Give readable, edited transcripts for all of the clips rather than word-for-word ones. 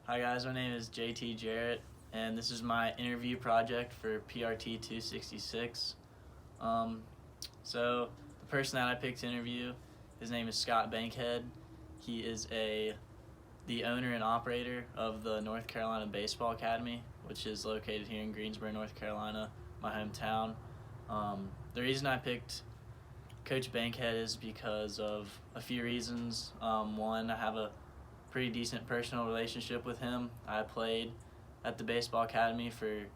Hi guys, my name is JT Jarrett, and this is my interview project for PRT 266. Um, the person that I picked to interview, his name is Scott Bankhead. He is the owner and operator of the North Carolina Baseball Academy, which is located here in Greensboro, North Carolina, my hometown. The reason I picked Coach Bankhead is because of a few reasons. One, I have a pretty decent personal relationship with him. I played at the baseball academy for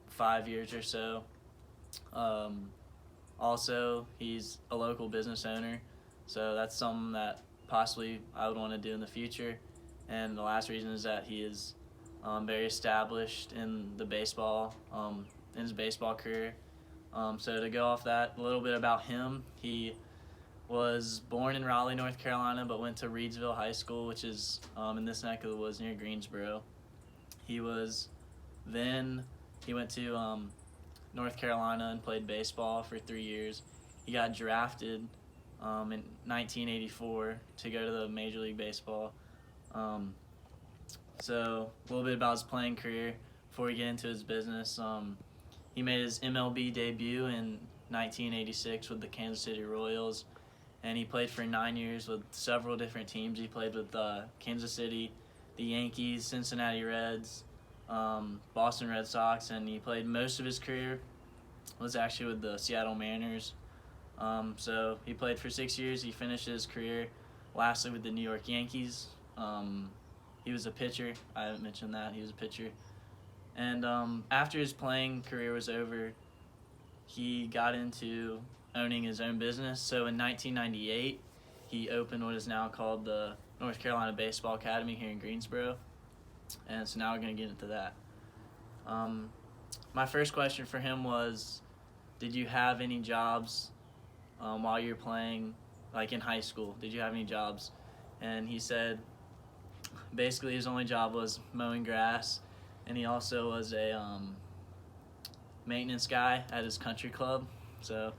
5 years or so. Also, he's a local business owner, so that's something that possibly I would want to do in the future. And the last reason is that he is very established in the baseball, in his baseball career. So to go off that, a little bit about him, he was born in Raleigh, North Carolina, but went to Reedsville High School, which is in this neck of the woods near Greensboro. He went to North Carolina and played baseball for 3 years. He got drafted in 1984 to go to the Major League Baseball. So a little bit about his playing career before we get into his business. He made his MLB debut in 1986 with the Kansas City Royals, and he played for 9 years with several different teams. He played with Kansas City, the Yankees, Cincinnati Reds, Boston Red Sox, and he played most of his career was actually with the Seattle Mariners. So he played for 6 years. He finished his career lastly with the New York Yankees. He was a pitcher. I haven't mentioned that. He was a pitcher. And after his playing career was over, he got into owning his own business. So in 1998, he opened what is now called the North Carolina Baseball Academy here in Greensboro. And so now we're going to get into that. My first question for him was, did you have any jobs while you were playing, like in high school? Did you have any jobs? And he said basically his only job was mowing grass, and he also was a maintenance guy at his country club. So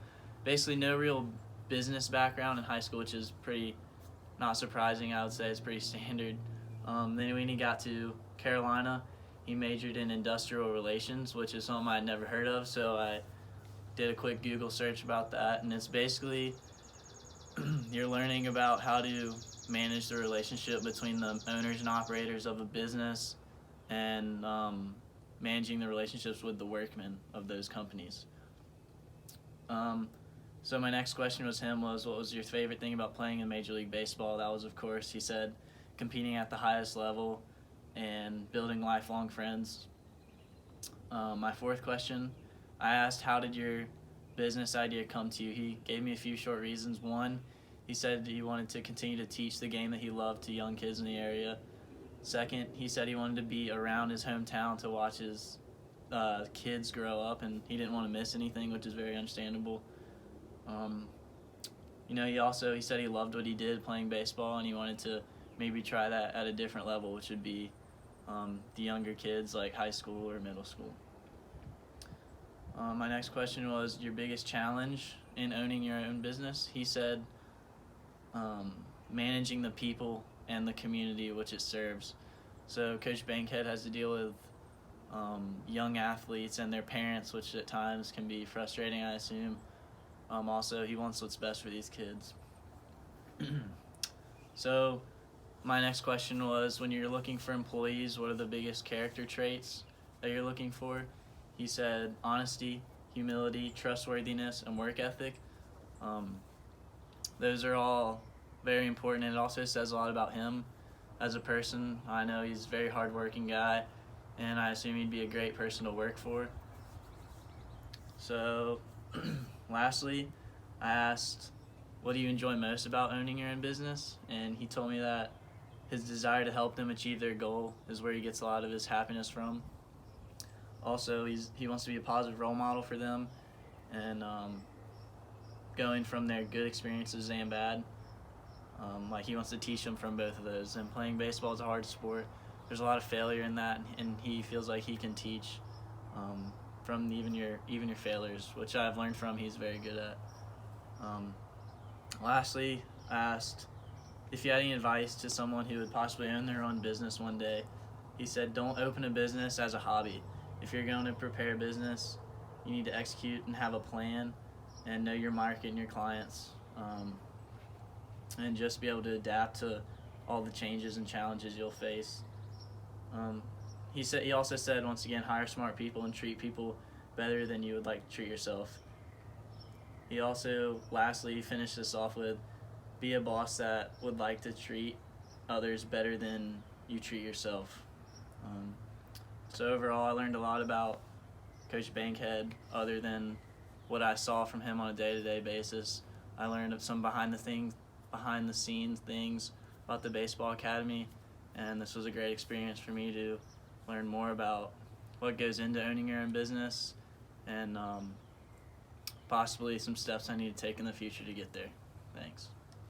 basically no real business background in high school, which is pretty not surprising. I would say it's pretty standard. Then when he got to Carolina, he majored in industrial relations, which is something I'd never heard of, so I did a quick Google search about that, and it's basically you're learning about how to manage the relationship between the owners and operators of a business, and managing the relationships with the workmen of those companies. So my next question was what was your favorite thing about playing in Major League Baseball? That was, of course, he said, competing at the highest level and building lifelong friends. My fourth question, I asked, how did your business idea come to you? He gave me a few short reasons. One, he said he wanted to continue to teach the game that he loved to young kids in the area. Second, he said he wanted to be around his hometown to watch his kids grow up, and he didn't want to miss anything, which is very understandable. He said he loved what he did playing baseball, and he wanted to maybe try that at a different level, which would be the younger kids, like high school or middle school. My next question was your biggest challenge in owning your own business. He said managing the people and the community which it serves. So Coach Bankhead has to deal with young athletes and their parents, which at times can be frustrating, I assume. Also, he wants what's best for these kids. So my next question was, when you're looking for employees, what are the biggest character traits that you're looking for? He said honesty, humility, trustworthiness, and work ethic. Those are all very important, and it also says a lot about him as a person. I know he's a very hardworking guy, and I assume he'd be a great person to work for. So lastly, I asked, what do you enjoy most about owning your own business? And he told me that his desire to help them achieve their goal is where he gets a lot of his happiness from. Also, he wants to be a positive role model for them, and going from their good experiences and bad. He wants to teach them from both of those. And playing baseball is a hard sport. There's a lot of failure in that, and he feels like he can teach from even your failures, which I've learned from. He's very good at. Lastly, I asked if you had any advice to someone who would possibly own their own business one day, he said, don't open a business as a hobby. If you're going to prepare a business, you need to execute and have a plan and know your market and your clients, and just be able to adapt to all the changes and challenges you'll face. He also said, once again, hire smart people and treat people better than you would like to treat yourself. He also, lastly, finished this off with, be a boss that would like to treat others better than you treat yourself. So overall, I learned a lot about Coach Bankhead other than what I saw from him on a day-to-day basis. I learned of some behind the scenes things about the baseball academy, and this was a great experience for me to learn more about what goes into owning your own business, and possibly some steps I need to take in the future to get there. Thanks.